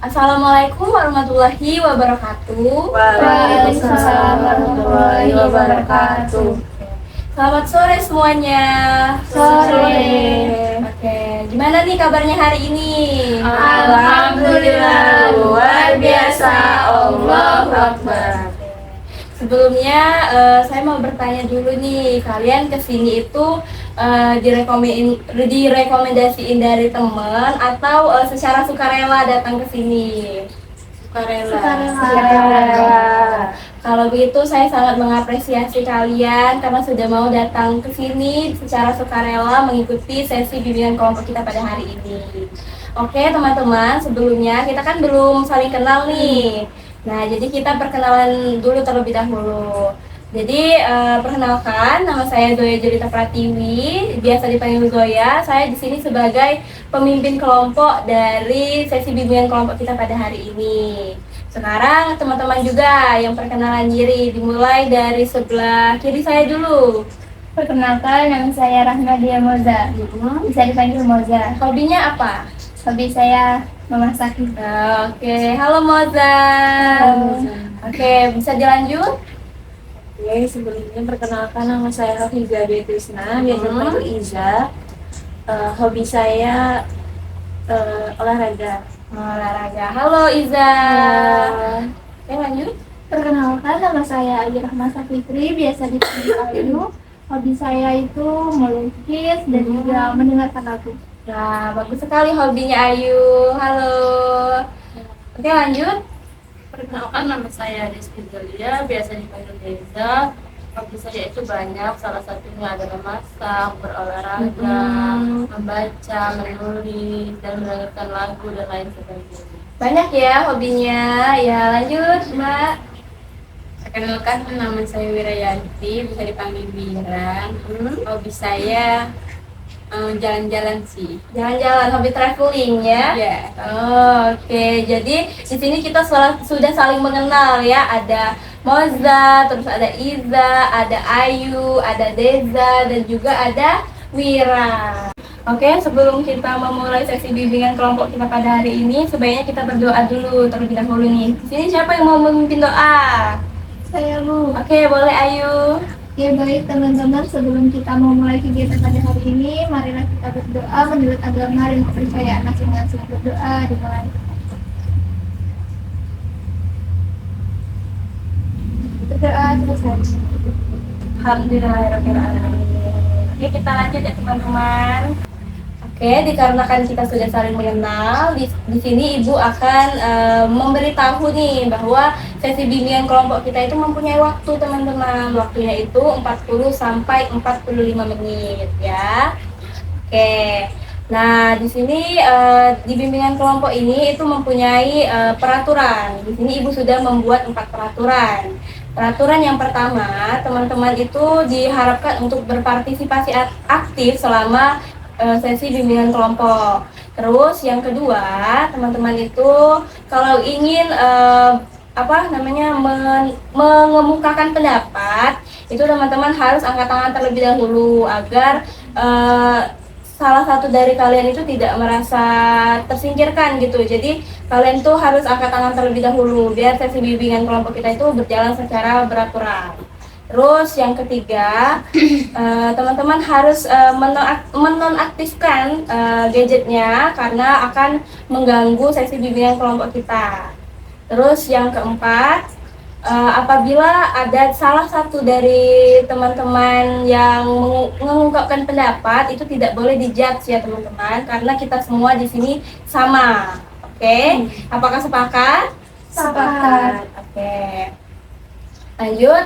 Assalamualaikum warahmatullahi wabarakatuh. Waalaikumsalam warahmatullahi wabarakatuh. Selamat sore semuanya. Sore. Oke, gimana nih kabarnya hari ini? Alhamdulillah, luar biasa. Allahu Akbar. Sebelumnya saya mau bertanya dulu nih, kalian kesini itu direkomendasiin dari teman atau secara sukarela datang ke sini? Sukarela. Kalau begitu saya sangat mengapresiasi kalian karena sudah mau datang ke sini secara sukarela mengikuti sesi bimbingan kelompok kita pada hari ini. Oke teman-teman, sebelumnya kita kan belum saling kenal nih. Nah, jadi kita perkenalan dulu terlebih dahulu. Jadi, perkenalkan, nama saya Zoya Julita Pratiwi, biasa dipanggil Zoya. Saya di sini sebagai pemimpin kelompok dari sesi bimbingan kelompok kita pada hari ini. Sekarang teman-teman juga yang perkenalan diri, dimulai dari sebelah kiri saya dulu. Perkenalkan, nama saya Rahmadia Moza. Bisa dipanggil Moza. Hobinya apa? Hobi saya memasak. Oke, halo Moza. Oke, bisa dilanjut? Oke, sebelumnya perkenalkan nama saya Hafiza Dwi Krisna, biasa dipanggil Iza. Hobi saya olahraga. Olahraga. Halo Iza. Oke, lanjut. Perkenalkan, nama saya Ayu Rahmasa Fitri, biasa dipanggil Ayu. Hobi saya itu melukis dan juga mendengarkan lagu. Nah, bagus sekali hobinya Ayu. Halo. Oke, lanjut. Perkenalkan, nama saya Rizky Zalia, biasa dipanggil Deza. Hobi saya itu banyak, salah satunya adalah masak, berolahraga, membaca, menulis, dan mendengarkan lagu dan lain sebagainya. Banyak ya hobinya. Ya, lanjut, Mbak. Perkenalkan, nama saya Wirayanti, bisa dipanggil Wira. Hobi saya jalan-jalan sih. Jalan-jalan, hobi traveling ya. Iya. Oke, jadi di sini kita sudah saling mengenal ya. Ada Moza, terus ada Iza, ada Ayu, ada Deza, dan juga ada Wira. Oke, sebelum kita memulai sesi bimbingan kelompok kita pada hari ini, sebaiknya kita berdoa dulu terlebih dahulu nih. Di sini siapa yang mau memimpin doa? Saya Bu. Oke, boleh Ayu. Ya baik teman-teman, sebelum kita memulai kegiatan pada hari ini, marilah kita berdoa menurut agama dan kepercayaan masing-masing. Berdoa dimulai. Berdoa selesai. Alhamdulillahirrahmanirrahim. Oke, kita lanjut ya teman-teman. Oke, dikarenakan kita sudah saling mengenal, di sini Ibu akan memberitahu nih bahwa sesi bimbingan kelompok kita itu mempunyai waktu teman-teman. Waktunya itu 40 sampai 45 menit ya. Oke. Nah, di sini di bimbingan kelompok ini itu mempunyai peraturan. Di sini Ibu sudah membuat 4 peraturan. Peraturan yang pertama, teman-teman itu diharapkan untuk berpartisipasi aktif selama sesi bimbingan kelompok. Terus yang kedua, teman-teman itu kalau ingin mengemukakan pendapat, itu teman-teman harus angkat tangan terlebih dahulu agar salah satu dari kalian itu tidak merasa tersingkirkan gitu. Jadi kalian tuh harus angkat tangan terlebih dahulu biar sesi bimbingan kelompok kita itu berjalan secara beraturan. Terus yang ketiga, teman-teman harus menonaktifkan gadgetnya karena akan mengganggu sesi bimbingan kelompok kita. Terus yang keempat, apabila ada salah satu dari teman-teman yang mengungkapkan pendapat itu tidak boleh dijudge ya teman-teman, karena kita semua di sini sama. Oke, apakah sepakat? Sepakat. Oke. Lanjut,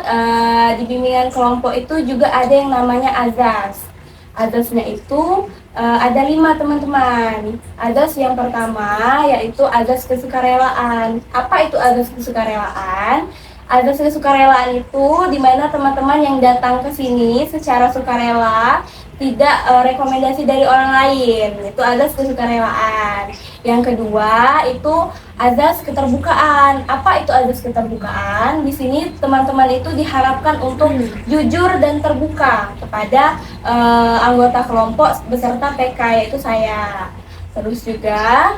di bimbingan kelompok itu juga ada yang namanya azas. Azasnya itu ada 5 teman-teman. Azas yang pertama yaitu azas kesukarelaan. Apa itu azas kesukarelaan? Azas kesukarelaan itu dimana teman-teman yang datang ke sini secara sukarela, tidak rekomendasi dari orang lain. Itu azas kesukarelaan. Yang kedua itu azas keterbukaan. Apa itu azas keterbukaan? Di sini teman-teman itu diharapkan untuk jujur dan terbuka kepada anggota kelompok beserta PK, yaitu saya. Terus juga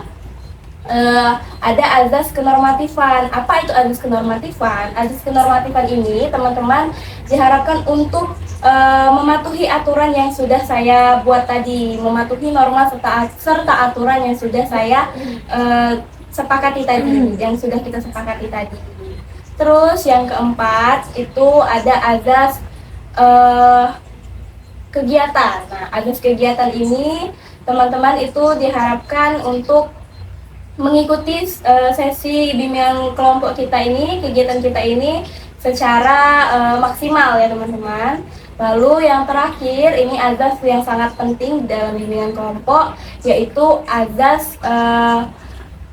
ada azas kenormatifan. Apa itu azas kenormatifan? Azas kenormatifan ini teman-teman diharapkan untuk mematuhi aturan yang sudah saya buat tadi, mematuhi norma serta aturan yang sudah saya sepakati tadi, yang sudah kita sepakati tadi. Terus yang keempat itu ada azas kegiatan. Nah, azas kegiatan ini teman-teman itu diharapkan untuk mengikuti sesi bimbingan kelompok kita ini, kegiatan kita ini secara maksimal ya teman-teman. Lalu yang terakhir ini azas yang sangat penting dalam bimbingan kelompok, yaitu azas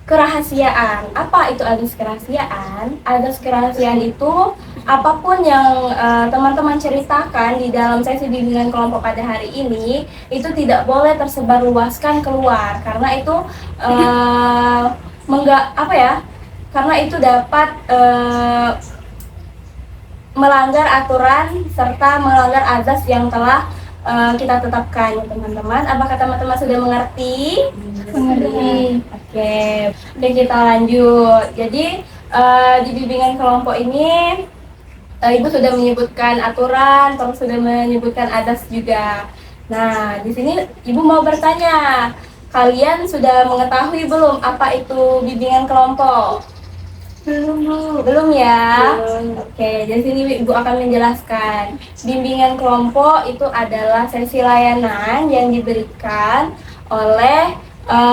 kerahasiaan. Apa itu azas kerahasiaan? Azas kerahasiaan itu apapun yang teman-teman ceritakan di dalam sesi bimbingan kelompok pada hari ini itu tidak boleh tersebar luaskan keluar, karena itu karena itu dapat melanggar aturan serta melanggar azas yang telah kita tetapkan ya teman-teman. Apakah teman-teman sudah mengerti? Mengerti. Oke, kita lanjut. Jadi di bimbingan kelompok ini Ibu sudah menyebutkan aturan, terus sudah menyebutkan azas juga. Nah, di sini Ibu mau bertanya, kalian sudah mengetahui belum apa itu bimbingan kelompok? Belum ya? Oke, jadi sini Ibu akan menjelaskan. Bimbingan kelompok itu adalah sesi layanan yang diberikan oleh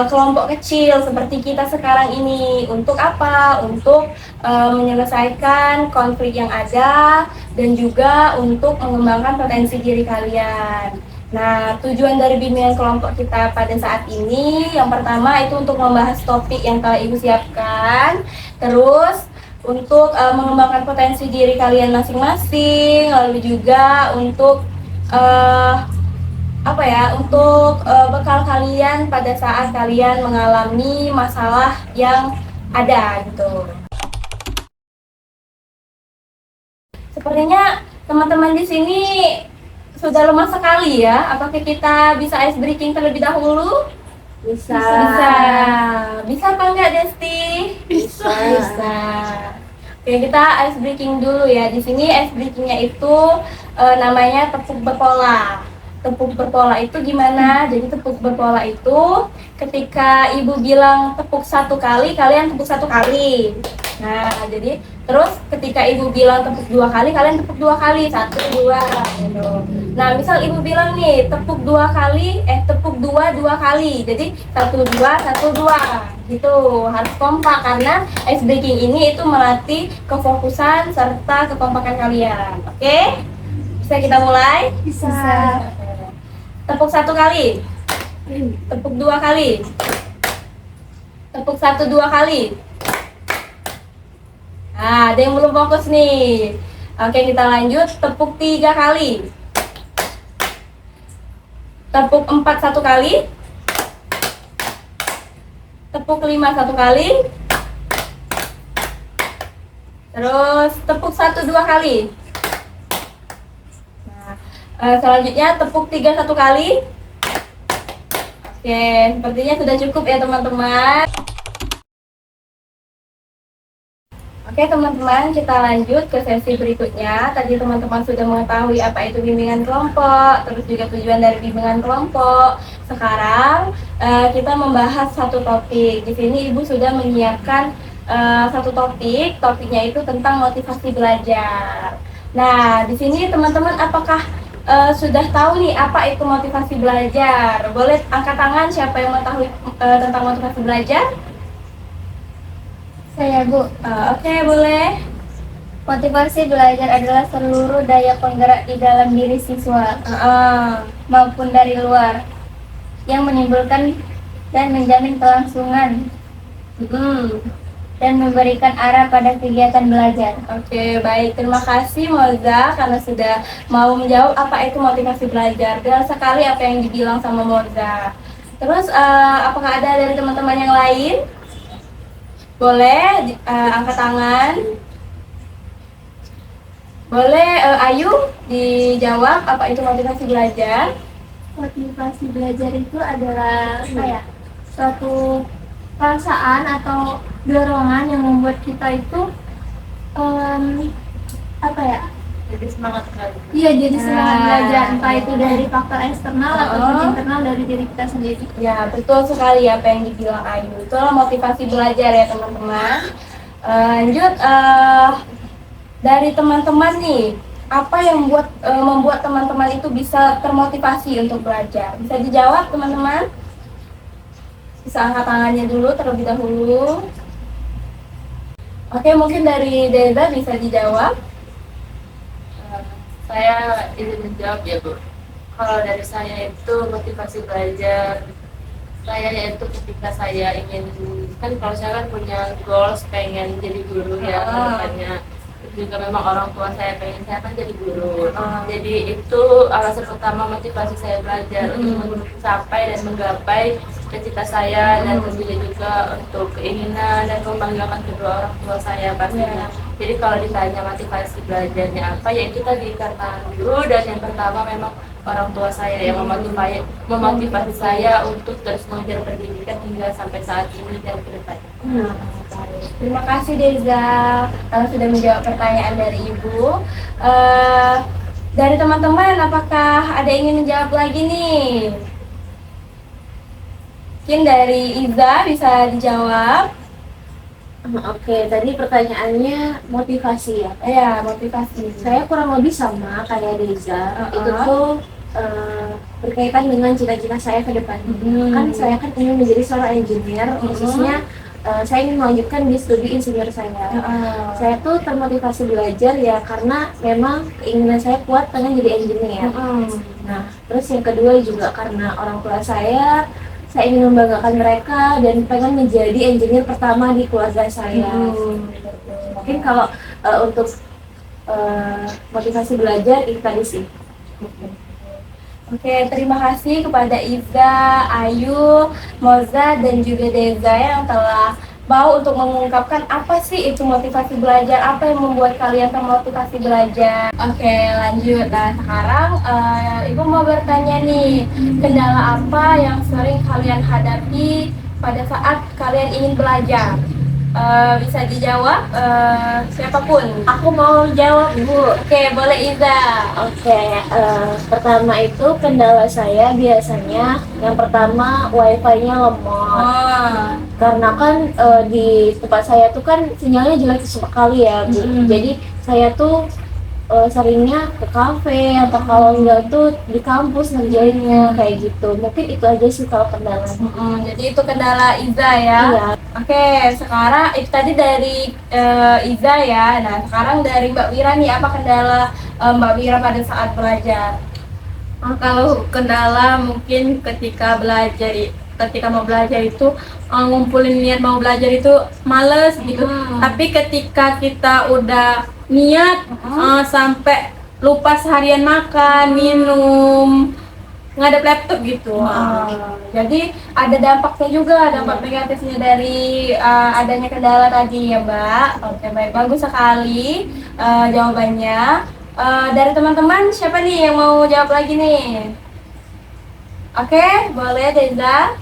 kelompok kecil seperti kita sekarang ini. Untuk apa? Untuk menyelesaikan konflik yang ada dan juga untuk mengembangkan potensi diri kalian. Nah, tujuan dari bimbingan kelompok kita pada saat ini yang pertama itu untuk membahas topik yang telah Ibu siapkan. Terus untuk mengembangkan potensi diri kalian masing-masing, lalu juga untuk bekal kalian pada saat kalian mengalami masalah yang ada gitu. Sepertinya teman-teman di sini sudah lemah sekali ya. Apakah kita bisa ice breaking terlebih dahulu? Bisa. Bisa apa enggak, Desti? Bisa. Oke, kita ice breaking dulu ya. Di sini ice breakingnya itu namanya tepuk berpola. Tepuk berpola itu gimana? Jadi tepuk berpola itu ketika Ibu bilang tepuk satu kali, kalian tepuk satu kali. Nah, jadi terus ketika Ibu bilang tepuk dua kali, kalian tepuk dua kali, satu dua gitu. Nah, misal Ibu bilang nih tepuk dua kali, tepuk dua kali, jadi satu dua gitu. Harus kompak karena ice breaking ini itu melatih kefokusan serta kekompakan kalian. Oke? Bisa kita mulai? Bisa. Tepuk satu kali, tepuk dua kali, tepuk satu dua kali. Nah, ada yang belum fokus nih. Oke, kita lanjut. Tepuk 3 kali. Tepuk 4 satu kali. Tepuk 5 satu kali. Terus tepuk 1 2 kali. Nah, selanjutnya tepuk 3 satu kali. Oke, sepertinya sudah cukup ya teman-teman. Oke teman-teman, kita lanjut ke sesi berikutnya. Tadi teman-teman sudah mengetahui apa itu bimbingan kelompok, terus juga tujuan dari bimbingan kelompok. Sekarang kita membahas satu topik. Di sini Ibu sudah menyiapkan satu topik. Topiknya itu tentang motivasi belajar. Nah, di sini teman-teman apakah sudah tahu nih apa itu motivasi belajar? Boleh angkat tangan siapa yang mengetahui tentang motivasi belajar? Saya, Bu. Oke, boleh. Motivasi belajar adalah seluruh daya penggerak di dalam diri siswa maupun dari luar yang menimbulkan dan menjamin kelangsungan dan memberikan arah pada kegiatan belajar. Oke, baik. Terima kasih Moza karena sudah mau menjawab apa itu motivasi belajar. Benar sekali apa yang dibilang sama Moza. Terus apakah ada dari teman-teman yang lain? Boleh angkat tangan. Boleh Ayu dijawab apa itu motivasi belajar? Motivasi belajar itu adalah suatu perasaan atau dorongan yang membuat kita itu apa ya? Jadi semangat sekali. Iya, jadi semangat Nah. belajar, entah itu dari faktor eksternal ataupun internal dari diri kita sendiri. Ya, betul sekali apa yang dibilang Ayu. Itulah motivasi belajar ya teman-teman. Lanjut, dari teman-teman nih, apa yang membuat teman-teman itu bisa termotivasi untuk belajar? Bisa dijawab teman-teman? Bisa angkat tangannya dulu terlebih dahulu. Oke, mungkin dari Deza bisa dijawab. Saya izin menjawab ya Bu. Kalau dari saya itu motivasi belajar, saya yaitu ketika saya ingin, kan kalau saya kan punya goals pengen jadi guru ya kedepannya. Juga memang orang tua saya pengen saya kan jadi guru. Jadi itu alasan utama motivasi saya belajar untuk mencapai dan menggapai cita-cita saya dan tentunya juga untuk keinginan dan membanggakan kedua orang tua saya pastinya. Jadi kalau ditanya motivasi belajarnya apa, ya itu tadi karena guru, dan yang pertama memang orang tua saya yang memotivasi saya untuk terus mengejar pendidikan hingga sampai saat ini dan ke depannya. Terima kasih Deza karena sudah menjawab pertanyaan dari Ibu. Dari teman-teman, apakah ada yang ingin menjawab lagi nih? Mungkin dari Iza bisa dijawab. Oke, tadi pertanyaannya motivasi ya. Ya, motivasi. Saya kurang lebih sama kayak Deza. Itu tuh berkaitan dengan cita-cita saya ke depan. Kan saya kan ingin menjadi seorang engineer, khususnya saya ingin melanjutkan di studi insinyur saya. Saya tuh termotivasi belajar ya karena memang keinginan saya kuat pengen jadi engineer. Nah, terus yang kedua juga karena orang tua saya ingin membanggakan mereka dan pengen menjadi engineer pertama di keluarga saya. Mungkin kalau untuk motivasi belajar itu tadi sih. Oke, terima kasih kepada Iza, Ayu, Moza, dan juga Deza yang telah mau untuk mengungkapkan apa sih itu motivasi belajar, apa yang membuat kalian termotivasi belajar. Oke, lanjut. Nah, sekarang Ibu mau bertanya nih, kendala apa yang sering kalian hadapi pada saat kalian ingin belajar? Bisa dijawab siapapun. Aku mau jawab, Bu. Oke, boleh Iza. Oke, pertama itu kendala saya biasanya yang pertama wifi-nya lemot. Karena kan di tempat saya tuh kan sinyalnya jelek sekali ya, Bu. Jadi saya tuh seringnya ke kafe atau kalau enggak tuh di kampus ngerjainnya kayak gitu. Mungkin itu aja sih kalau kendala. Jadi itu kendala Iza ya. Iya. Oke, sekarang itu tadi dari Iza ya. Nah, sekarang dari Mbak Wira nih, apa kendala Mbak Wira pada saat belajar? Kalau kendala mungkin ketika mau belajar itu ngumpulin niat mau belajar itu males gitu. Tapi ketika kita udah niat sampai lupa seharian makan, minum, ngadep laptop gitu. Jadi ada dampaknya juga, dampak negatifnya dari adanya kendala tadi ya Mbak. Oke, baik, bagus sekali jawabannya. Dari teman-teman siapa nih yang mau jawab lagi nih? Oke, boleh Deza.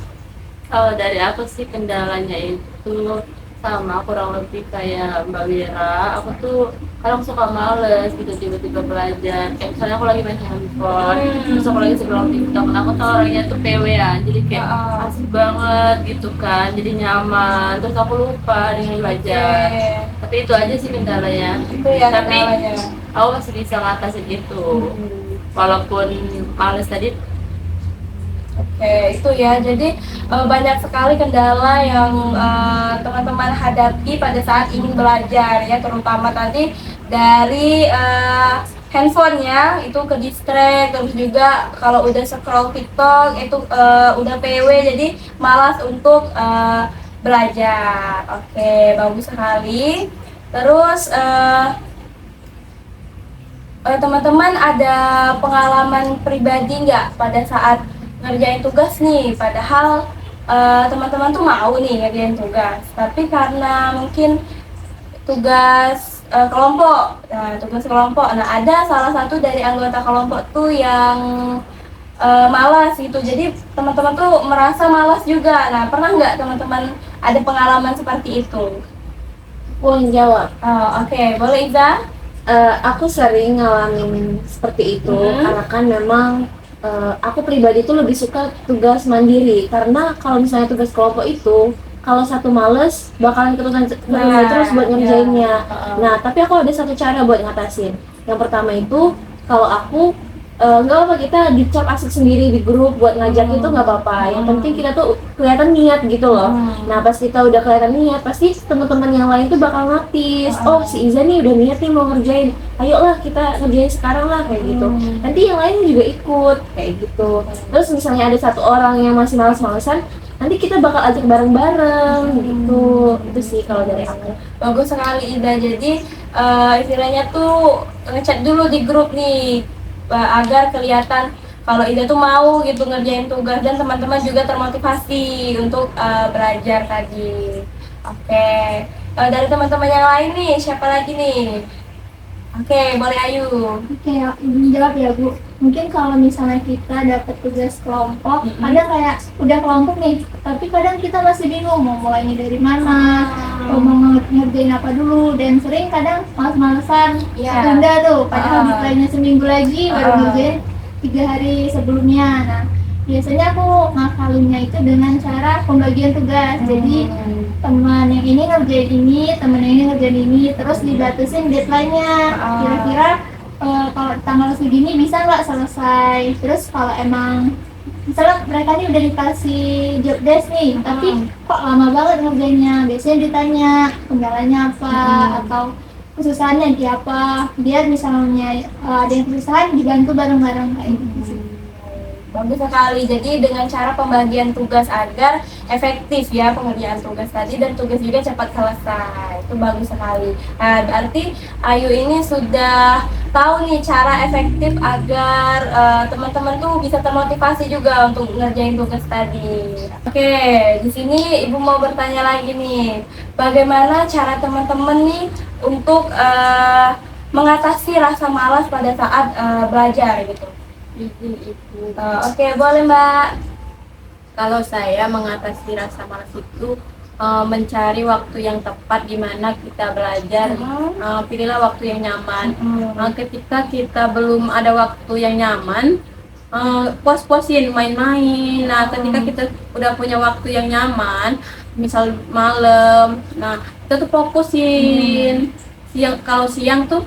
Kalau dari aku sih kendalanya itu sama kurang lebih kayak Mbak Wira. Aku tuh kadang suka males gitu tiba-tiba belajar. Kayak misalnya aku lagi main handphone, terus aku lagi scroll TikTok. Aku tuh orangnya tuh PW ya, jadi kayak asik banget gitu kan, jadi nyaman. Terus aku lupa dengan belajar. Tapi itu aja sih kendalanya. Itu ya Tapi kendalanya. aku masih bisa ngatasin itu, walaupun males tadi. Oke, itu ya. Jadi banyak sekali kendala yang teman-teman hadapi pada saat ingin belajar ya, terutama tadi dari handphonenya itu ke distract, terus juga kalau udah scroll TikTok itu udah PW, jadi malas untuk belajar. Oke, bagus sekali. Terus teman-teman ada pengalaman pribadi nggak pada saat ngerjain tugas nih, padahal teman-teman tuh mau nih ngerjain tugas, tapi karena mungkin tugas kelompok, nah ada salah satu dari anggota kelompok tuh yang malas gitu. Jadi teman-teman tuh merasa malas juga. Nah, pernah nggak teman-teman ada pengalaman seperti itu? Aku yang jawab. Oke, boleh Iza? Aku sering ngalamin seperti itu Mhm. karena kan memang aku pribadi tuh lebih suka tugas mandiri, karena kalau misalnya tugas kelompok itu kalau satu males bakalan keterusan terus buat ngerjainnya. Nah, tapi aku ada satu cara buat ngatasin. Yang pertama itu, kalau aku nggak apa kita dicap asik sendiri di grup buat ngajak itu nggak apa-apa. Yang penting kita tuh kelihatan niat gitu loh. Nah, pas kita udah kelihatan niat, pasti teman-teman yang lain tuh bakal notice. Oh, si Iza nih udah niat nih mau ngerjain. Ayolah kita ngerjain sekarang lah, kayak gitu. Nanti yang lain juga ikut kayak gitu. Terus misalnya ada satu orang yang masih males-malesan, nanti kita bakal ajak bareng-bareng gitu. Itu sih kalau dari aku. Bagus sekali Ida. Jadi istilahnya tuh ngechat dulu di grup nih agar kelihatan kalau Ida tuh mau gitu ngerjain tugas dan teman-teman juga termotivasi untuk belajar tadi. Oke. Dari teman-teman yang lain nih, siapa lagi nih? Oke, boleh Ayu. Oke, izin jawab ya Bu. Mungkin kalau misalnya kita dapat tugas kelompok, kadang kayak udah kelompok nih, tapi kadang kita masih bingung mau mulainya dari mana, mau ngerjain apa dulu, dan sering kadang males-malesan, tunda tuh, padahal deadline-nya seminggu lagi baru ngerjain 3 hari sebelumnya. Nah, biasanya aku ngakalinnya itu dengan cara pembagian tugas. Jadi teman yang ini ngerjain ini, teman yang ini ngerjain ini, terus dibatasin deadline-nya. Kira-kira kalau tanggal segini bisa nggak selesai. Terus kalau emang misalnya mereka ini udah dikasih job desk nih, tapi kok lama banget ngerjainnya, biasanya ditanya kendalanya apa atau kesusahannya di apa, biar misalnya ada yang kesusahan dibantu bareng-bareng kayak gitu sih. Bagus sekali. Jadi dengan cara pembagian tugas agar efektif ya pengerjaan tugas tadi dan tugas juga cepat selesai. Itu bagus sekali. Nah, berarti Ayu ini sudah tahu nih cara efektif agar teman-teman tuh bisa termotivasi juga untuk ngerjain tugas tadi. Oke, di sini Ibu mau bertanya lagi nih. Bagaimana cara teman-teman nih untuk mengatasi rasa malas pada saat belajar gitu? Oke, boleh Mbak. Kalau saya mengatasi rasa malas itu mencari waktu yang tepat di mana kita belajar. Pilihlah waktu yang nyaman. Ketika kita belum ada waktu yang nyaman, pos-posin main-main. Nah, ketika kita udah punya waktu yang nyaman, misal malam, nah kita tuh fokusin. Kalau siang tuh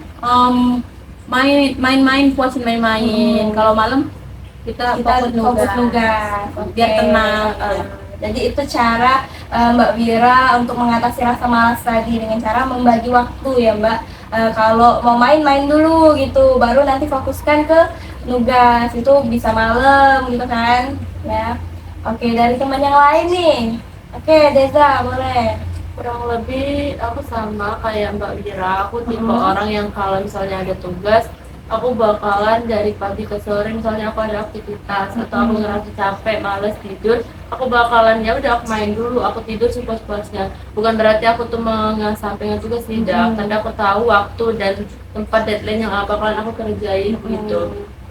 main-main, puasin main-main. Kalau malam kita fokus nugas biar tenang. Jadi itu cara Mbak Wira untuk mengatasi rasa malas tadi dengan cara membagi waktu ya Mbak. Kalau mau main-main dulu gitu, baru nanti fokuskan ke nugas. Itu bisa malam gitu kan ya. Oke, dari teman yang lain nih. Oke, Deza boleh. Kurang lebih aku sama kayak Mbak Wira. Aku tipe orang yang kalau misalnya ada tugas, aku bakalan dari pagi ke sore, misalnya aku ada aktivitas atau aku ngerasa capek, males tidur, aku bakalan ya udah aku main dulu, aku tidur sepuas-puasnya. Bukan berarti aku tuh mengesampingkan tugas, tidak, karena aku tahu waktu dan tempat deadline yang bakalan aku kerjain gitu.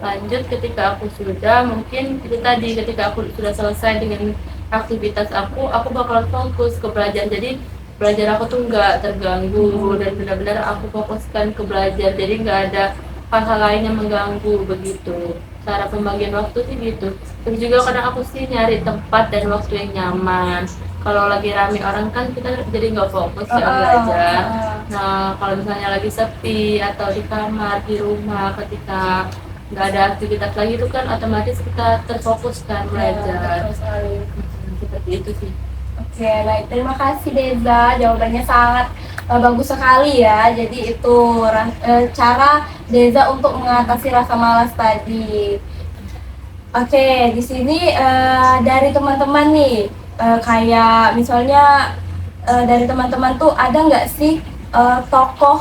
Lanjut ketika aku sudah, mungkin itu tadi ketika aku sudah selesai dengan aktivitas aku bakalan fokus ke belajar. Jadi belajar aku tuh nggak terganggu dan benar-benar aku fokuskan ke belajar, jadi nggak ada hal-hal lain yang mengganggu begitu. Cara pembagian waktu sih gitu. Terus juga kadang aku sih nyari tempat dan waktu yang nyaman. Kalau lagi rame orang kan kita jadi nggak fokus ya belajar. Nah, kalau misalnya lagi sepi atau di kamar, di rumah, ketika nggak ada aktivitas lagi itu kan otomatis kita terfokuskan belajar. Seperti itu sih. Oke, baik. Terima kasih Deza. Jawabannya sangat bagus sekali ya. Jadi itu cara Deza untuk mengatasi rasa malas tadi. Oke, di sini dari teman-teman nih, kayak misalnya dari teman-teman tuh ada nggak sih tokoh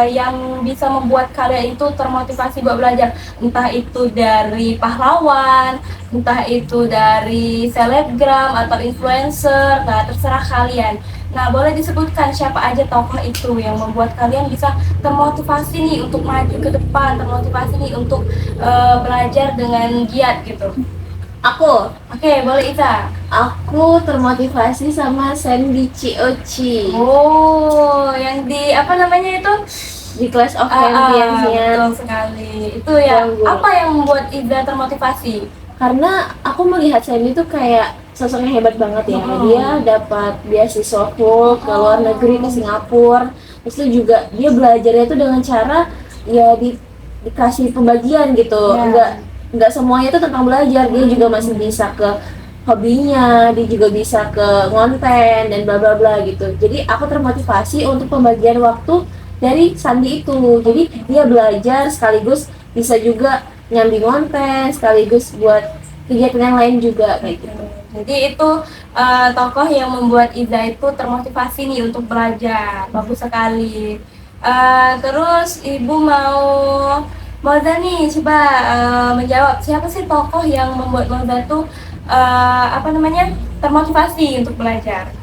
yang bisa membuat kalian itu termotivasi buat belajar, entah itu dari pahlawan, entah itu dari selebgram atau influencer, nah terserah kalian. Nah, boleh disebutkan siapa aja tokoh itu yang membuat kalian bisa termotivasi nih untuk maju ke depan, termotivasi nih untuk belajar dengan giat gitu. Aku Boleh Iza. aku termotivasi sama Sandy Chiochi Oh, yang di apa namanya itu? di Clash of Champions-nya. Betul sekali. Itu yang Ganggu. apa yang membuat Iza termotivasi? Karena aku melihat Sandy itu kayak sosok yang hebat banget ya. Mm. Dia dapat beasiswa full ke luar negeri, ke Singapura. Terus itu juga dia belajarnya itu dengan cara ya dikasih pembagian gitu. Ya. Enggak semuanya itu tentang belajar. Dia juga masih bisa ke hobinya, dia juga bisa ke konten dan bla bla bla gitu. Jadi aku termotivasi untuk pembagian waktu dari Sandy itu. Jadi dia belajar sekaligus bisa juga nyambi konten, sekaligus buat kegiatan yang lain juga kayak gitu. Jadi itu tokoh yang membuat Iza itu termotivasi nih untuk belajar. Bagus sekali. Terus Ibu mau Moza nih coba menjawab siapa sih tokoh yang membuat Moza tuh apa namanya termotivasi untuk belajar?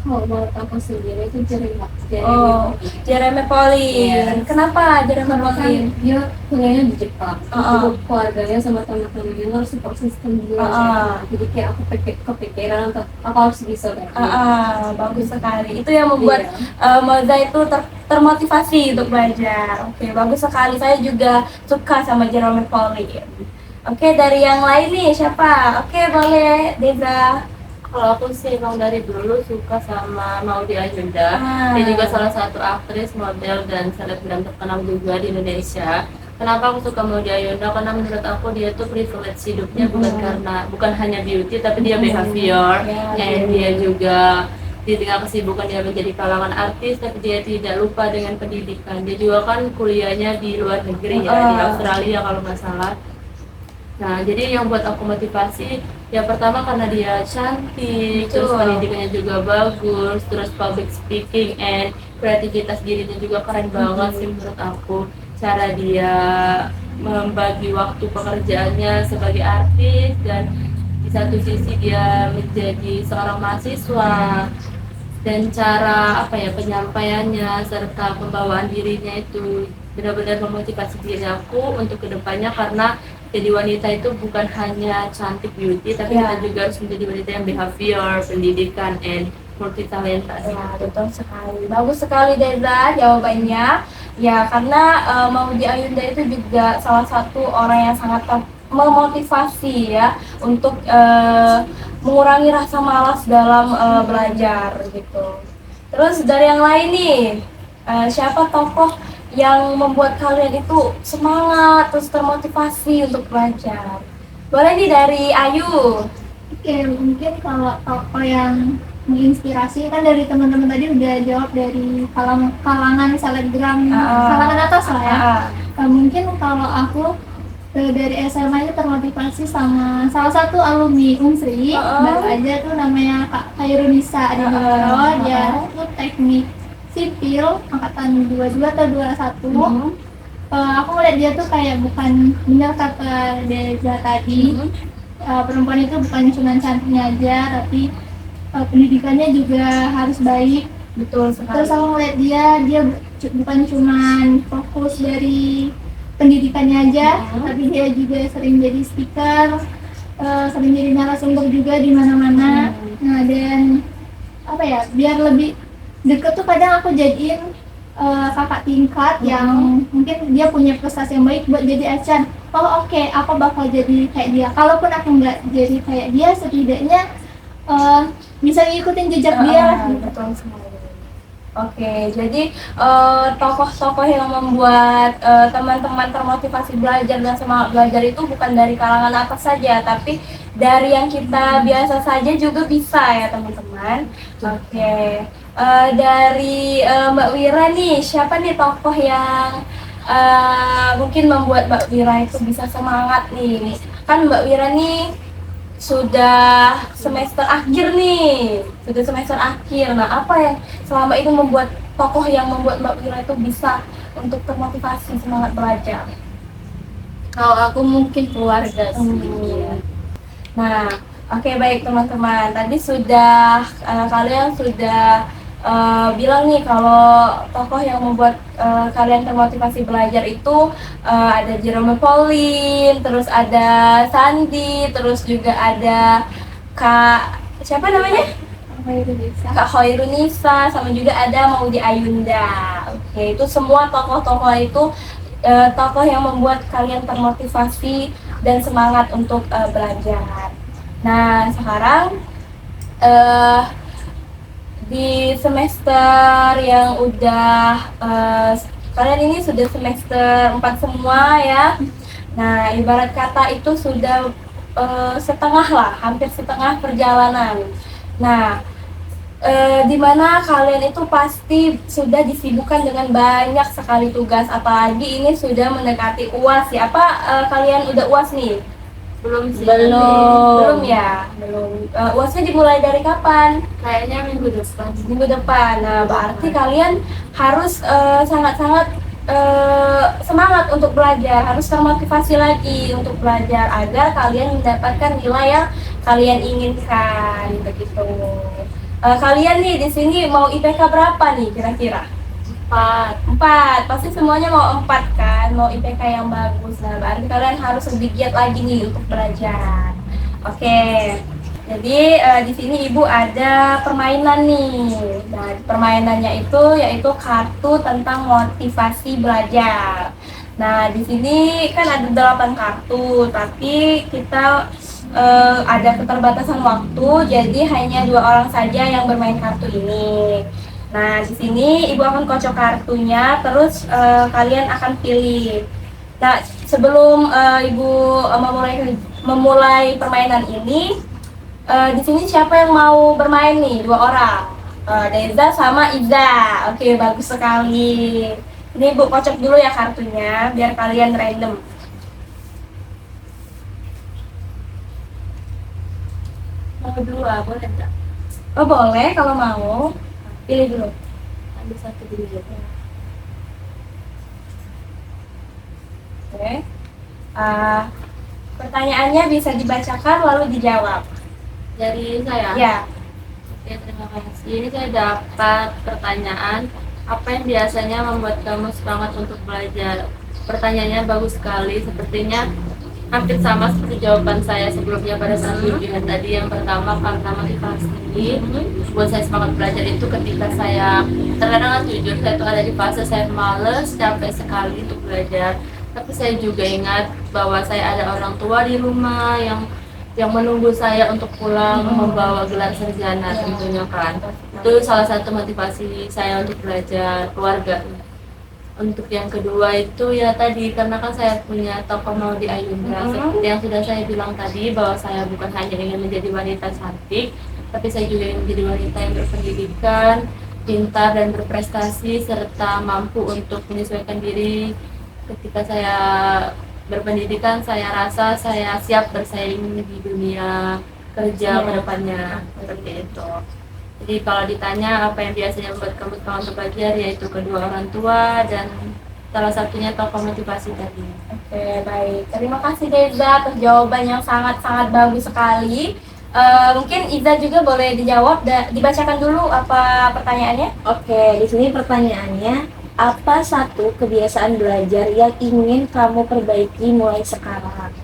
Kalau menurut aku sendiri itu Jeremy Pauline. Iya. Kenapa Jeremy Pauline? dia kuliahnya di Jepang. Heeh. Keluarganya sama teman-temannya harus support system dia. Jadi kayak aku kepikiran untuk aku harus bisa Bagus sekali. Itu yang membuat Moza itu termotivasi untuk belajar. Oke, bagus sekali. Saya juga suka sama Jerome Pauline. Oke, dari yang lain nih siapa? Oke, boleh Deza. Kalau aku sih emang dari dulu suka sama Maudy Ayunda. Dia juga salah satu aktris, model, dan selebgram terkenal juga di Indonesia. Kenapa aku suka Maudy Ayunda? Karena menurut aku dia tuh privilege hidupnya bukan hanya beauty, tapi dia behavior. Dan dia juga di tengah kesibukan dia menjadi kalangan artis, tapi dia tidak lupa dengan pendidikan. Dia juga kan kuliahnya di luar negeri ya, di Australia kalau nggak salah. Nah, jadi yang buat aku motivasi, ya pertama karena dia cantik, terus pendidikannya juga bagus, terus public speaking and kreativitas dirinya juga keren banget sih menurut aku. Cara dia membagi waktu pekerjaannya sebagai artis dan di satu sisi dia menjadi seorang mahasiswa, dan cara penyampaiannya serta pembawaan dirinya itu benar-benar memotivasi diri aku untuk kedepannya, karena jadi wanita itu bukan hanya cantik beauty, tapi kita juga harus menjadi wanita yang behavior, pendidikan, and multi talenta. Ya, betul sekali. Bagus sekali Deza jawabannya. Ya, karena Maudy Ayunda itu juga salah satu orang yang sangat memotivasi ya untuk mengurangi rasa malas dalam belajar gitu. Terus dari yang lain nih, siapa tokoh yang membuat kalian itu semangat terus termotivasi untuk belajar? Boleh nih dari Ayu. Oke, mungkin kalau tokoh yang menginspirasi kan dari teman-teman tadi udah jawab dari kalangan selebgram, kalangan atas lah ya. Mungkin kalau aku dari SMA itu termotivasi sama salah satu alumni Unsri, baru aja tuh namanya Kak Khairunisa di Bogor. Dia tuh teknik sipil angkatan 22 atau 21. Aku ngeliat dia tuh kayak bukan, benar kata Deza tadi, perempuan itu bukan cuma cantiknya aja, tapi pendidikannya juga harus baik. Betul sekali. Terus aku ngeliat dia bukan cuma fokus dari pendidikannya aja, tapi dia juga sering jadi speaker, sering jadi narasumber juga di mana-mana. Nah, dan biar lebih deket tuh kadang aku jadiin kakak tingkat yang mungkin dia punya prestasi yang baik buat jadi acan. Oh oke, aku bakal jadi kayak dia. Kalaupun aku nggak jadi kayak dia, setidaknya bisa ngikutin jejak dia. Betul sekali. Oke, jadi tokoh-tokoh yang membuat teman-teman termotivasi belajar dan semangat belajar itu bukan dari kalangan atas saja, tapi dari yang kita biasa saja juga bisa ya teman-teman. Oke, dari Mbak Wira nih, siapa nih tokoh yang mungkin membuat Mbak Wira itu bisa semangat nih? Kan Mbak Wira nih sudah semester akhir nih, sudah semester akhir. Nah, apa yang selama ini membuat tokoh yang membuat Mbak Wira itu bisa untuk termotivasi semangat belajar? Kalau aku mungkin keluarga sih. Iya. Nah, oke, baik teman-teman. Tadi sudah kalian sudah bilang nih kalau tokoh yang membuat kalian termotivasi belajar itu ada Jerome Pauline, terus ada Sandi, terus juga ada Kak siapa namanya? Kak Hoirunisa, sama juga ada Maudy Ayunda. Oke, itu semua tokoh-tokoh itu tokoh yang membuat kalian termotivasi dan semangat untuk belajar. Nah, sekarang di semester yang udah kalian ini sudah semester 4 semua ya. Nah, ibarat kata itu sudah setengah lah, hampir setengah perjalanan. Nah, di mana kalian itu pasti sudah disibukkan dengan banyak sekali tugas, apalagi ini sudah mendekati UAS ya. Apa kalian udah UAS nih? Belum sih. Belum ya, belum. UASnya dimulai dari kapan? Kayaknya minggu depan. Minggu depan. Nah, berarti kalian harus sangat-sangat semangat untuk belajar, harus termotivasi lagi untuk belajar agar kalian mendapatkan nilai yang kalian inginkan, begitu. Kalian nih di sini mau IPK berapa nih kira-kira? 4, pasti semuanya mau 4 kan, mau IPK yang bagus. Nah, berarti kalian harus lebih giat lagi nih untuk belajar. Oke, jadi di sini Ibu ada permainan nih. Nah, permainannya itu yaitu kartu tentang motivasi belajar. Nah, di sini kan ada 8 kartu, tapi kita ada keterbatasan waktu, jadi hanya 2 orang saja yang bermain kartu ini. Nah, di sini Ibu akan kocok kartunya, terus kalian akan pilih. Nah, sebelum Ibu memulai permainan ini, di sini siapa yang mau bermain nih? 2 orang, Deza sama Iza. Oke, bagus sekali. Ini Ibu kocok dulu ya kartunya, biar kalian random. Mau 2, boleh nggak? Oh, boleh kalau mau. Pilih dulu. Ambil 1 dulu ya. Oke. Pertanyaannya bisa dibacakan lalu dijawab. Dari saya? Ya. Oke, terima kasih. Ini saya dapat pertanyaan, apa yang biasanya membuat kamu semangat untuk belajar? Pertanyaannya bagus sekali, sepertinya hampir sama seperti jawaban saya sebelumnya pada saat bimbingan tadi. Yang pertama, karena motivasi buat saya semangat belajar itu ketika saya terkadang jujur, saya tuh ada di fase saya males, capek sekali untuk belajar. Tapi saya juga ingat bahwa saya ada orang tua di rumah yang menunggu saya untuk pulang membawa gelar sarjana tentunya kan. Itu salah satu motivasi saya untuk belajar, keluarga. Untuk yang kedua itu ya tadi, karena kan saya punya tokoh Maudy Ayunda, seperti yang sudah saya bilang tadi, bahwa saya bukan hanya ingin menjadi wanita cantik, tapi saya juga ingin menjadi wanita yang berpendidikan, pintar dan berprestasi, serta mampu untuk menyesuaikan diri. Ketika saya berpendidikan, saya rasa saya siap bersaing di dunia kerja ke depannya, seperti itu. Jadi kalau ditanya apa yang biasanya membuat kamu semangat untuk belajar, yaitu kedua orang tua dan salah satunya tokoh motivasi tadi. Oke, baik. Terima kasih Deza atas jawaban yang sangat-sangat bagus sekali. Mungkin Iza juga boleh dijawab, dibacakan dulu apa pertanyaannya? Oke, di sini pertanyaannya, apa satu kebiasaan belajar yang ingin kamu perbaiki mulai sekarang?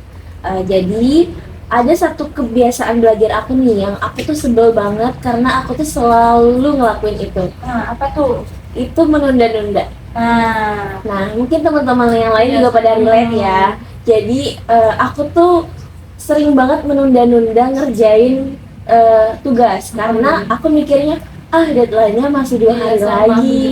Jadi ada satu kebiasaan belajar aku nih yang aku tuh sebel banget karena aku tuh selalu ngelakuin itu. Nah, apa tuh? Itu menunda-nunda. Nah, mungkin teman-teman yang lain juga pada relate ya. Jadi aku tuh sering banget menunda-nunda ngerjain tugas karena aku mikirnya deadline-nya masih 2 hari lagi.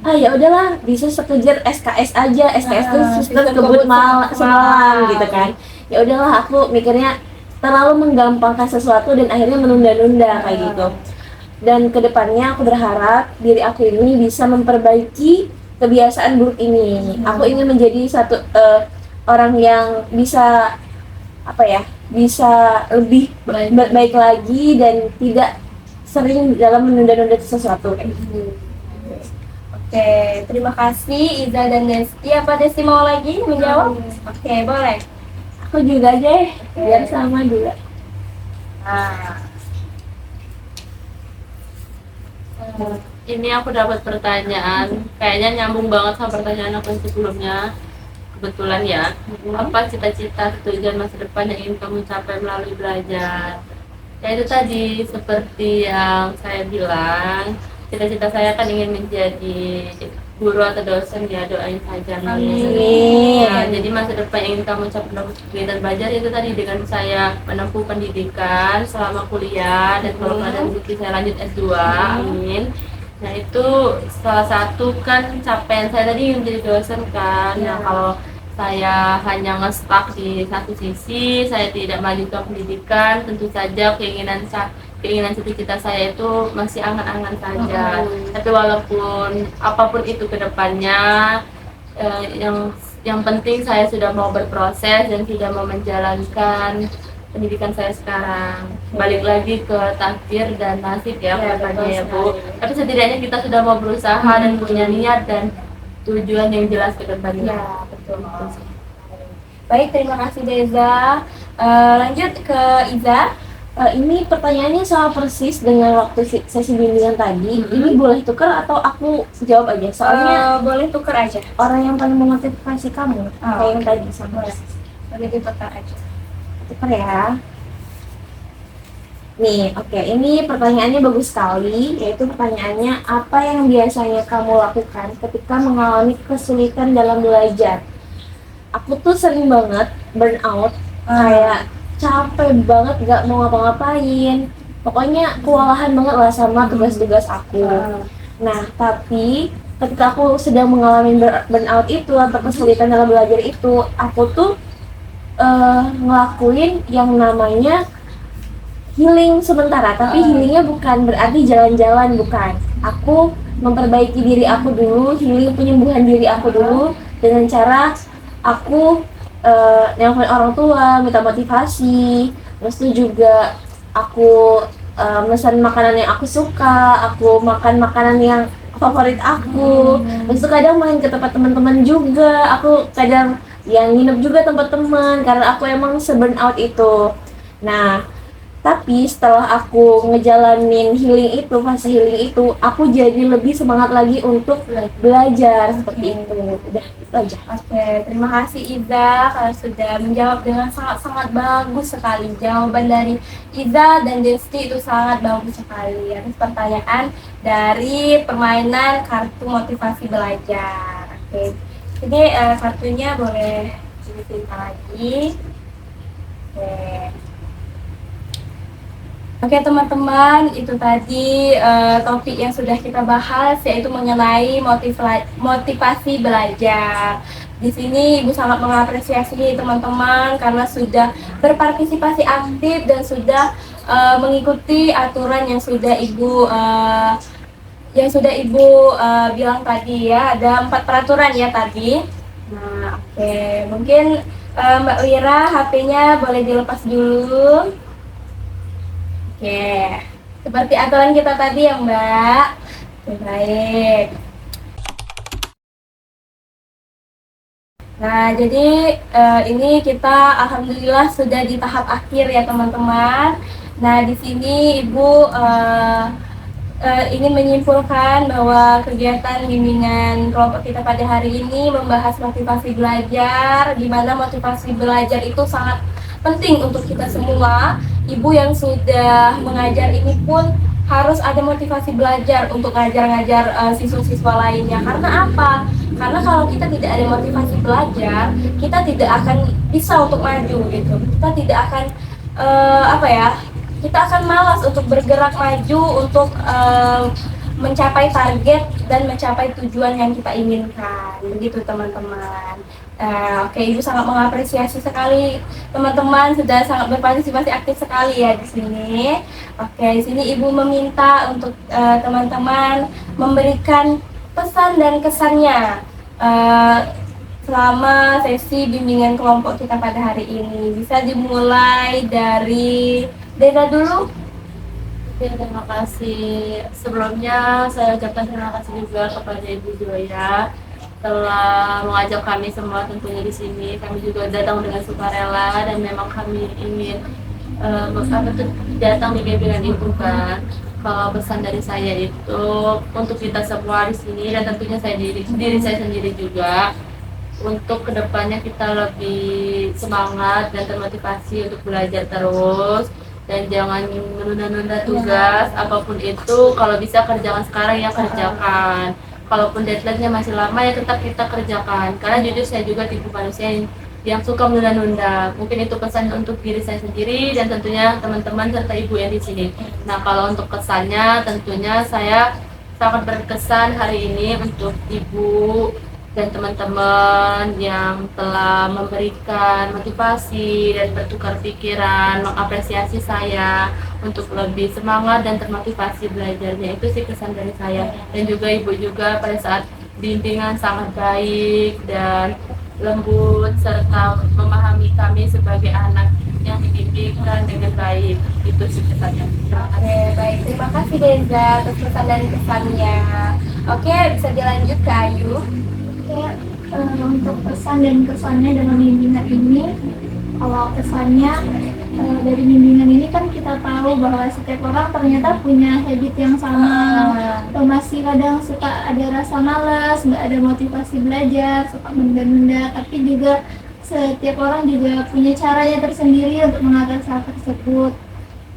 Ya udahlah, bisa sekejar SKS aja. SKS tuh sistem kebut semalam gitu kan. Ya udahlah, aku mikirnya terlalu menggampangkan sesuatu dan akhirnya menunda-nunda kayak gitu. Dan kedepannya aku berharap diri aku ini bisa memperbaiki kebiasaan buruk ini. Aku ingin menjadi satu orang yang bisa bisa lebih baik lagi dan tidak sering dalam menunda-nunda sesuatu. Oke, terima kasih Iza dan Desti. Apa Desti mau lagi menjawab? Oke, boleh. Aku juga aja biar sama juga. Nah, Ini aku dapat pertanyaan, kayaknya nyambung banget sama pertanyaan aku yang sebelumnya. Kebetulan ya, apa cita-cita tujuan masa depan yang ingin kamu capai melalui belajar? Ya itu tadi, seperti yang saya bilang, cita-cita saya kan ingin menjadi guru atau dosen, ya doain saja. Amin. Nah, jadi masa depan yang ingin kamu capai melalui kegiatan belajar itu tadi dengan saya menempuh pendidikan selama kuliah, dan kalau ada rezeki saya lanjut S2, amin. Nah itu salah satu kan capaian saya tadi menjadi dosen kan. Nah kalau saya hanya nge-stuck di satu sisi, saya tidak melanjutkan pendidikan, tentu saja keinginan cita-cita saya itu masih angan-angan saja. Tapi walaupun apapun itu kedepannya, yang penting saya sudah mau berproses dan sudah mau menjalankan pendidikan saya sekarang. Balik lagi ke takdir dan nasib ya kedepannya ya Bu. Tapi setidaknya kita sudah mau berusaha dan punya niat dan tujuan yang jelas ke depannya. ya betul. Baik, terima kasih Deza. Lanjut ke Iza. Ini pertanyaannya sama persis dengan waktu sesi bimbingan tadi. Ini boleh tukar atau aku jawab aja? Soalnya Boleh tuker aja. orang yang paling memotivasi kamu kayak yang tadi sama Boleh. Boleh ditukar aja. tukar ya. Nih, oke, ini pertanyaannya bagus sekali, yaitu pertanyaannya apa yang biasanya kamu lakukan ketika mengalami kesulitan dalam belajar? Aku tuh sering banget burn out, kayak capek banget gak mau ngapa-ngapain, pokoknya kewalahan banget lah sama tugas-tugas aku. Nah, tapi ketika aku sedang mengalami burn out itu atau kesulitan dalam belajar itu, aku tuh ngelakuin yang namanya healing sementara, tapi healingnya bukan berarti jalan-jalan, bukan. Aku memperbaiki diri aku dulu, healing penyembuhan diri aku dulu dengan cara aku nelfon orang tua, minta motivasi. Terus itu juga aku pesan makanan yang aku suka, aku makan makanan yang favorit aku. Terus itu kadang main ke tempat teman-teman juga, aku kadang yang nginep juga tempat teman karena aku emang se-burn out itu. Nah, tapi setelah aku ngejalanin healing itu, fase healing itu, aku jadi lebih semangat lagi untuk belajar seperti itu. Udah, itu aja. Oke, terima kasih Iza karena sudah menjawab dengan sangat-sangat bagus sekali. Jawaban dari Iza dan Desti itu sangat bagus sekali atas pertanyaan dari permainan kartu motivasi belajar. Oke, jadi kartunya boleh dicerita lagi. Oke teman-teman, itu tadi topik yang sudah kita bahas, yaitu mengenai motivasi belajar. Di sini Ibu sangat mengapresiasi teman-teman karena sudah berpartisipasi aktif dan sudah mengikuti aturan yang sudah Ibu bilang tadi ya. Ada 4 peraturan ya tadi. Nah, oke, mungkin Mbak Wira HP-nya boleh dilepas dulu. Oke, seperti aturan kita tadi ya Mbak. Oke, baik. Nah, jadi ini kita alhamdulillah sudah di tahap akhir ya teman-teman. Nah, di sini Ibu ingin menyimpulkan bahwa kegiatan bimbingan kelompok kita pada hari ini membahas motivasi belajar, di mana motivasi belajar itu sangat penting untuk kita semua. Ibu yang sudah mengajar ini pun harus ada motivasi belajar untuk ngajar-ngajar siswa-siswa lainnya. Karena apa? Karena kalau kita tidak ada motivasi belajar, kita tidak akan bisa untuk maju gitu. Kita tidak akan kita akan malas untuk bergerak maju untuk mencapai target dan mencapai tujuan yang kita inginkan. Begitu teman-teman. Oke, Ibu sangat mengapresiasi sekali teman-teman sudah sangat berpartisipasi aktif sekali ya di sini. Oke, di sini Ibu meminta untuk teman-teman memberikan pesan dan kesannya selama sesi bimbingan kelompok kita pada hari ini? Bisa dimulai dari Deza dulu. Oke, terima kasih. Sebelumnya saya ucapkan terima kasih juga kepada Ibu Joya telah mengajak kami semua tentunya di sini. Kami juga datang dengan sukarela dan memang kami ingin datang di bimbingan Ibu kan. Kalau pesan dari saya itu untuk kita semua di sini dan tentunya diri saya sendiri juga, untuk kedepannya kita lebih semangat dan termotivasi untuk belajar terus dan jangan menunda-nunda tugas apapun itu. Kalau bisa kerjakan sekarang ya kerjakan, kalaupun deadline-nya masih lama ya tetap kita kerjakan, karena jujur saya juga tipe manusia yang suka menunda-nunda. Mungkin itu pesan untuk diri saya sendiri dan tentunya teman-teman serta ibu yang di sini. Nah, kalau untuk kesannya tentunya saya sangat berkesan hari ini untuk ibu dan teman-teman yang telah memberikan motivasi dan bertukar pikiran, mengapresiasi saya untuk lebih semangat dan termotivasi belajarnya. Itu sih kesan dari saya. Dan juga ibu juga pada saat bimbingan sangat baik dan lembut serta memahami kami sebagai anak yang dididik dengan baik. Itu sih kesannya. Oke, baik. Terima kasih Deza atas pesan dan kesannya. Oke, bisa dilanjut ke Ayu. Ya, untuk pesan dan kesannya dalam bimbingan ini, kalau kesannya dari bimbingan ini kan kita tahu bahwa setiap orang ternyata punya habit yang sama. Masih kadang suka ada rasa malas, nggak ada motivasi belajar, suka menunda-nunda, tapi juga setiap orang juga punya caranya tersendiri untuk mengatasi hal tersebut.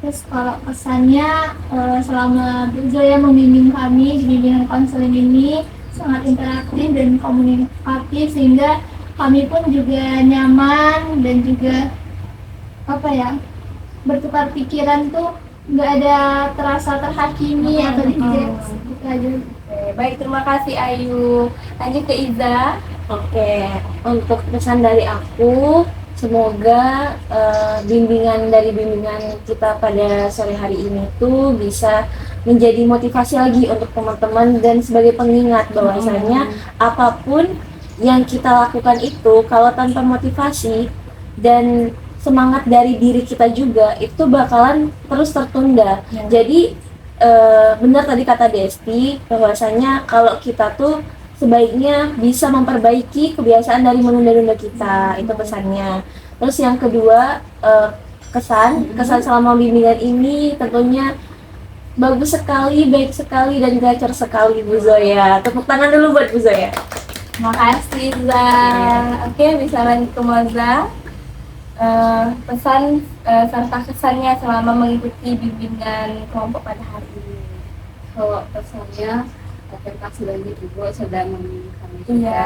Terus kalau pesannya selama Bu Zoya membimbing kami di bimbingan konseling ini sangat interaktif dan komunikatif, sehingga kami pun juga nyaman dan juga bertukar pikiran tuh nggak ada terasa terhakimi atau dijudge gitu aja. Oke, baik, terima kasih Ayu. Lanjut ke Iza. Oke, untuk pesan dari aku, semoga bimbingan kita pada sore hari ini tuh bisa menjadi motivasi lagi untuk teman-teman dan sebagai pengingat bahwasanya apapun yang kita lakukan itu kalau tanpa motivasi dan semangat dari diri kita juga itu bakalan terus tertunda. Jadi benar tadi kata Desti bahwasanya kalau kita tuh sebaiknya bisa memperbaiki kebiasaan dari menunda-nunda kita, itu pesannya. Terus yang kedua, kesan selama bimbingan ini tentunya bagus sekali, baik sekali, dan gacor sekali Bu Zoya. Tepuk tangan dulu buat Bu Zoya. Terima kasih Iza. Oke, bisa lanjut ke Moza. Pesan serta kesannya selama mengikuti bimbingan kelompok pada hari ini. Kalau pesannya, terima kasih banyak Ibu sudah membimbing kami Iya.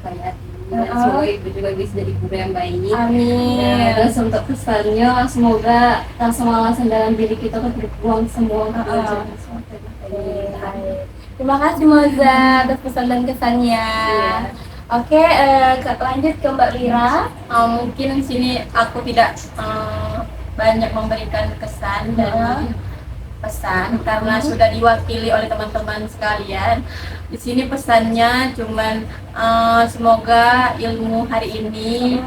kayak ini. Semoga Ibu juga bisa jadi guru yang baik. Amin. Ya, terus untuk pesannya, semoga rasa malasan dalam diri kita tuh berbuang semua ke belajar. Terima kasih Moza atas pesan dan kesannya. Oke, lanjut ke Mbak Wira. Mungkin di sini aku tidak banyak memberikan kesan dan pesan karena sudah diwakili oleh teman-teman sekalian. Di sini pesannya cuman semoga ilmu hari ini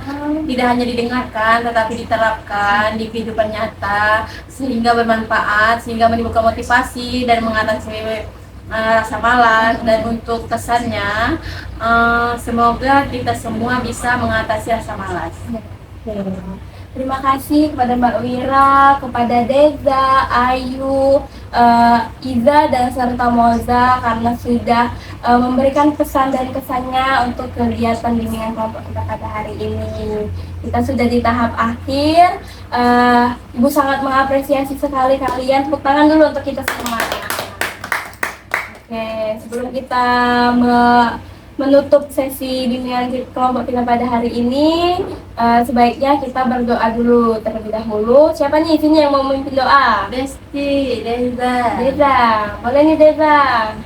tidak hanya didengarkan tetapi diterapkan di kehidupan nyata sehingga bermanfaat, sehingga menimbulkan motivasi dan mengatasi rasa malas. Dan untuk kesannya semoga kita semua bisa mengatasi rasa malas. Terima kasih kepada Mbak Wira, kepada Deza, Ayu, Iza, dan serta Moza karena sudah memberikan pesan dan kesannya untuk kegiatan bimbingan kelompok kita pada hari ini. Kita sudah di tahap akhir. Ibu sangat mengapresiasi sekali kalian. Tepuk tangan dulu untuk kita semua. Oke, sebelum kita menutup sesi bimbingan kelompok kita pada hari ini, sebaiknya kita berdoa dulu terlebih dahulu. Siapa nih sini yang mau memimpin doa? Desti, Deza. Deza, boleh nih Deza.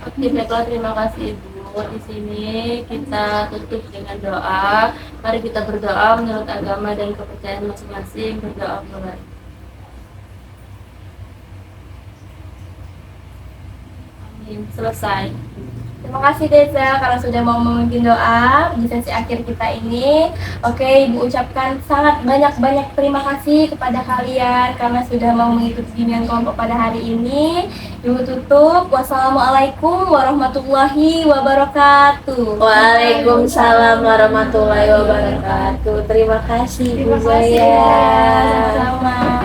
Oke, baiklah, terima kasih Ibu. Di sini kita tutup dengan doa. Mari kita berdoa menurut agama dan kepercayaan masing-masing. Berdoa mulai. Amin. Selesai. Terima kasih Deza karena sudah mau memimpin doa di sesi akhir kita ini. Oke, Ibu ucapkan sangat banyak-banyak terima kasih kepada kalian karena sudah mau mengikuti bimbingan kelompok pada hari ini. Ibu tutup. Wassalamualaikum warahmatullahi wabarakatuh. Waalaikumsalam warahmatullahi wabarakatuh. Terima kasih Bu Terima kasih Zaya. ya. Sama-sama.